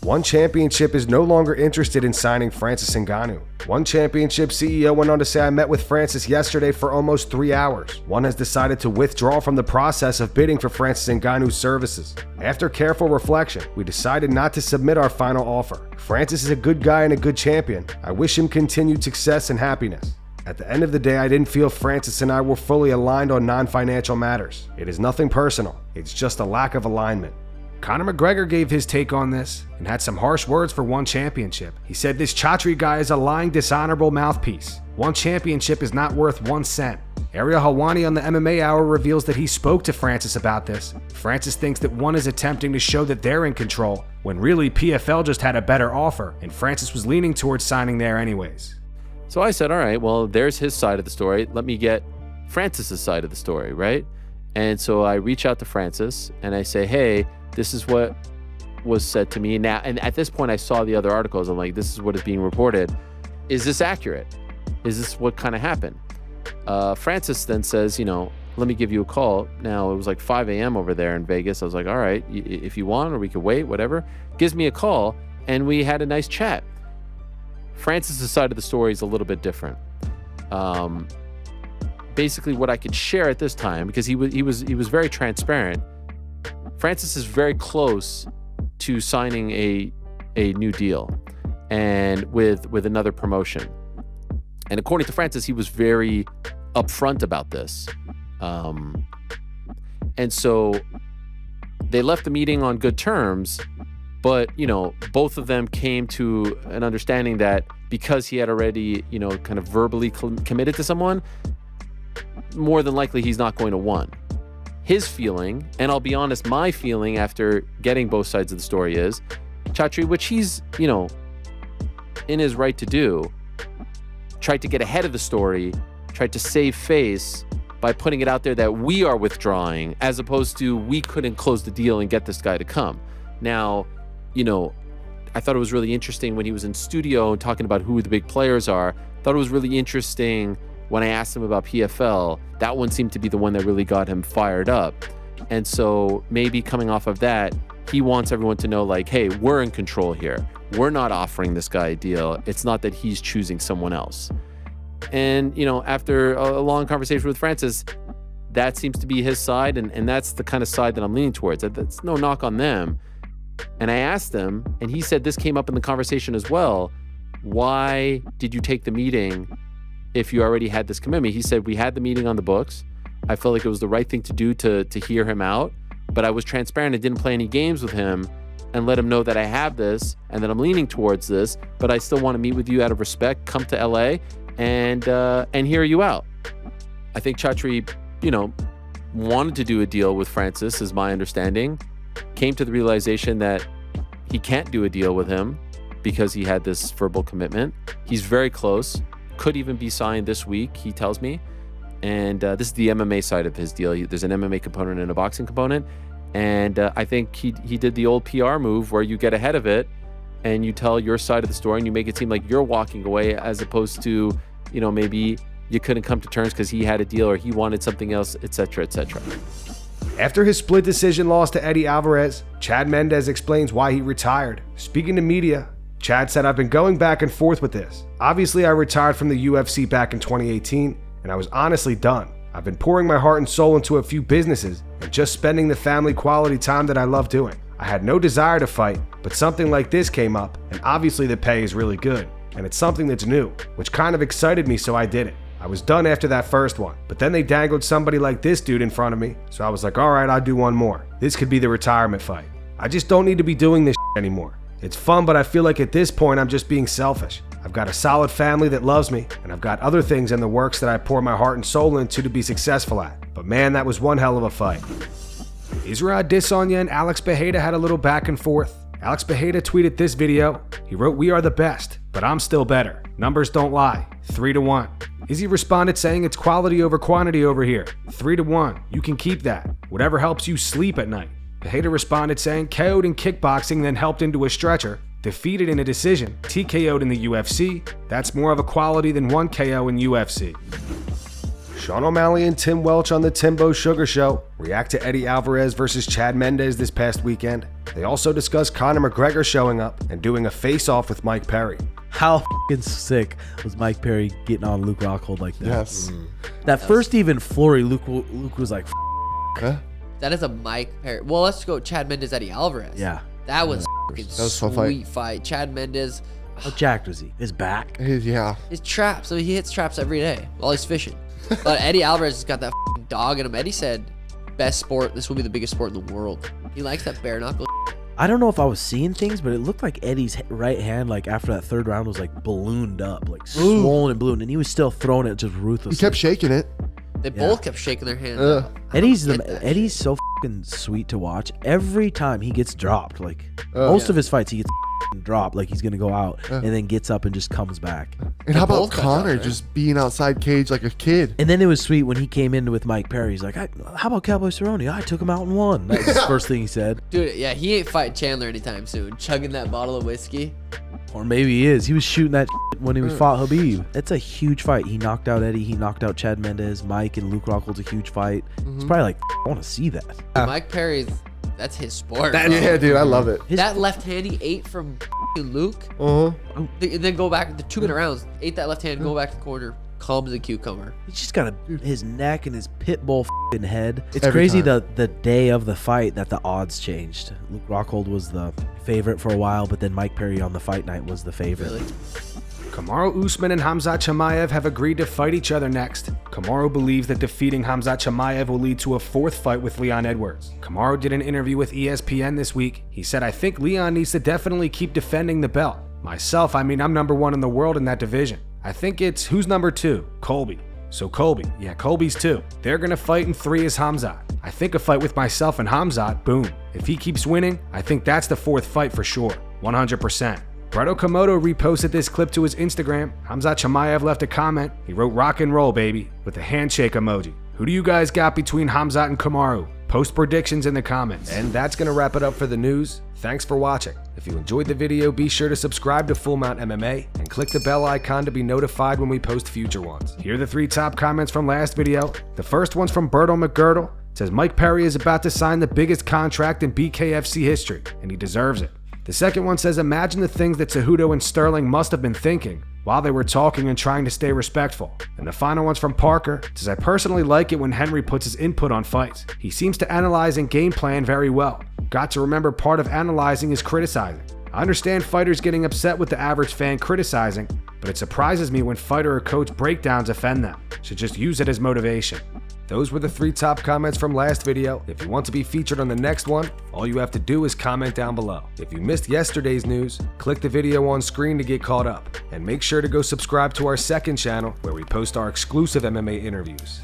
One Championship is no longer interested in signing Francis Ngannou. One Championship CEO went on to say, I met with Francis yesterday for almost 3 hours. One has decided to withdraw from the process of bidding for Francis Ngannou's services. After careful reflection, we decided not to submit our final offer. Francis is a good guy and a good champion. I wish him continued success and happiness. At the end of the day, I didn't feel Francis and I were fully aligned on non-financial matters. It is nothing personal. It's just a lack of alignment. Conor McGregor gave his take on this and had some harsh words for One Championship. He said this Chatri guy is a lying, dishonorable mouthpiece. One Championship is not worth 1 cent. Ariel Helwani on the MMA Hour reveals that he spoke to Francis about this. Francis thinks that One is attempting to show that they're in control, when really PFL just had a better offer, and Francis was leaning towards signing there anyways. So I said, all right, well, there's his side of the story. Let me get Francis's side of the story, right? And so I reach out to Francis and I say, hey, this is what was said to me now. And at this point, I saw the other articles. I'm like, this is what is being reported. Is this accurate? Is this what kind of happened? Francis then says, let me give you a call. Now, it was like 5 a.m. over there in Vegas. I was like, all right, if you want, or we could wait, whatever. Gives me a call, and we had a nice chat. Francis's side of the story is a little bit different. Basically, what I could share at this time, because he was very transparent. Francis is very close to signing a new deal, and with another promotion. And according to Francis, he was very upfront about this. And so they left the meeting on good terms, but both of them came to an understanding that because he had already kind of verbally committed to someone, more than likely he's not going to win. His feeling, and I'll be honest, my feeling after getting both sides of the story is, Chatri, which he's, in his right to do, tried to get ahead of the story, tried to save face by putting it out there that we are withdrawing, as opposed to we couldn't close the deal and get this guy to come. Now, I thought it was really interesting when he was in studio and talking about who the big players are. Thought it was really interesting when I asked him about PFL. That one seemed to be the one that really got him fired up. And so maybe coming off of that, he wants everyone to know, like, hey, we're in control here. We're not offering this guy a deal. It's not that he's choosing someone else. And, after a long conversation with Francis, that seems to be his side. And that's the kind of side that I'm leaning towards. That's no knock on them. And I asked him, and he said this came up in the conversation as well. Why did you take the meeting if you already had this commitment? He said, we had the meeting on the books. I felt like it was the right thing to do to hear him out, but I was transparent and didn't play any games with him and let him know that I have this and that I'm leaning towards this, but I still want to meet with you out of respect, come to LA and hear you out. I think Chatri, wanted to do a deal with Francis, is my understanding, came to the realization that he can't do a deal with him because he had this verbal commitment. He's very close. Could even be signed this week, he tells me. And this is the MMA side of his deal. There's an MMA component and a boxing component. And I think he did the old PR move where you get ahead of it and you tell your side of the story and you make it seem like you're walking away, as opposed to, maybe you couldn't come to terms because he had a deal or he wanted something else, etc., etc. After his split decision loss to Eddie Alvarez, Chad Mendes explains why he retired. Speaking to media, Chad said, I've been going back and forth with this. Obviously, I retired from the UFC back in 2018, and I was honestly done. I've been pouring my heart and soul into a few businesses and just spending the family quality time that I love doing. I had no desire to fight, but something like this came up, and obviously the pay is really good, and it's something that's new, which kind of excited me, so I did it. I was done after that first one, but then they dangled somebody like this dude in front of me, so I was like, all right, I'll do one more. This could be the retirement fight. I just don't need to be doing this anymore. It's fun, but I feel like at this point I'm just being selfish. I've got a solid family that loves me, and I've got other things in the works that I pour my heart and soul into to be successful at. But man, that was one hell of a fight. Israel Adesanya and Alex Pereira had a little back and forth. Alex Pereira tweeted this video. He wrote, "We are the best, but I'm still better. Numbers don't lie. 3-1. Izzy responded saying it's quality over quantity over here. 3-1. You can keep that. Whatever helps you sleep at night. Pereira responded saying KO'd in kickboxing, then helped into a stretcher. Defeated in a decision. TKO'd in the UFC. That's more of a quality than one KO in UFC. Sean O'Malley and Tim Welch on the Timbo Sugar Show react to Eddie Alvarez versus Chad Mendes this past weekend. They also discussed Conor McGregor showing up and doing a face-off with Mike Perry. How fucking sick was Mike Perry getting on Luke Rockhold like that? Yes. That first even flurry, Luke was like, Huh? That is a Mike Perry. Well, let's go Chad Mendes, Eddie Alvarez. yeah. That was fucking That was a fun sweet fight. Chad Mendes, How jacked was he? His back? Yeah. his traps. I mean, he hits traps every day while he's fishing. But Eddie Alvarez has got that fucking dog in him. Eddie said, best sport. This will be the biggest sport in the world. He likes that bare knuckle. I don't know if I was seeing things, but it looked like Eddie's right hand, like after that third round, was like ballooned up, like swollen and ballooned, and he was still throwing it just ruthlessly. He kept shaking it. They both kept shaking their hands. Eddie's so fucking sweet to watch. Every time he gets dropped, like most of his fights, he gets dropped, like he's gonna go out, and then gets up and just comes back. And how about both got Conor dropped, right? just being outside cage like a kid? And then it was sweet when he came in with Mike Perry. He's like, "How about Cowboy Cerrone? I took him out and won." That was his first thing he said. Dude, yeah, he ain't fighting Chandler anytime soon. Chugging that bottle of whiskey. Or maybe he is. He was shooting that when he fought Habib. It's a huge fight. He knocked out Eddie. He knocked out Chad Mendes. Mike and Luke Rockhold's a huge fight. It's probably like, I want to see that. Mike Perry's, that's his sport. bro. Yeah, dude, I love it. That left hand he ate from Luke. Uh-huh. And then go back the 2 minute rounds. Ate that left hand, go back to the corner. Calm as a cucumber. He's just got his neck and his pit bull head. It's Every crazy time. the day of the fight that the odds changed. Luke Rockhold was the favorite for a while, but then Mike Perry on the fight night was the favorite. Really? Kamaru Usman and Khamzat Chimaev have agreed to fight each other next. Kamaru believes that defeating Khamzat Chimaev will lead to a 4th fight with Leon Edwards. Kamaru did an interview with ESPN this week. He said, "I think Leon needs to definitely keep defending the belt. Myself, I'm number 1 in the world in that division. I think it's who's number 2? Colby. So Colby. Yeah, Colby's 2. They're gonna fight and 3 is Khamzat. I think a fight with myself and Khamzat, boom. If he keeps winning, I think that's the 4th fight for sure. 100%. Bredo Komodo reposted this clip to his Instagram. Khamzat Chimaev left a comment. He wrote "rock and roll, baby," with a handshake emoji. Who do you guys got between Khamzat and Kamaru? Post predictions in the comments. And that's going to wrap it up for the news. Thanks for watching. If you enjoyed the video, be sure to subscribe to Full Mount MMA and click the bell icon to be notified when we post future ones. Here are the 3 top comments from last video. The first one's from Berto McGirdle. It says Mike Perry is about to sign the biggest contract in BKFC history, and he deserves it. The second one says, imagine the things that Cejudo and Sterling must have been thinking while they were talking and trying to stay respectful. And the final one's from Parker. It says, I personally like it when Henry puts his input on fights. He seems to analyze and game plan very well. Got to remember, part of analyzing is criticizing. I understand fighters getting upset with the average fan criticizing, but it surprises me when fighter or coach breakdowns offend them. Should just use it as motivation. Those were the 3 top comments from last video. If you want to be featured on the next one, all you have to do is comment down below. If you missed yesterday's news, click the video on screen to get caught up. And make sure to go subscribe to our second channel where we post our exclusive MMA interviews.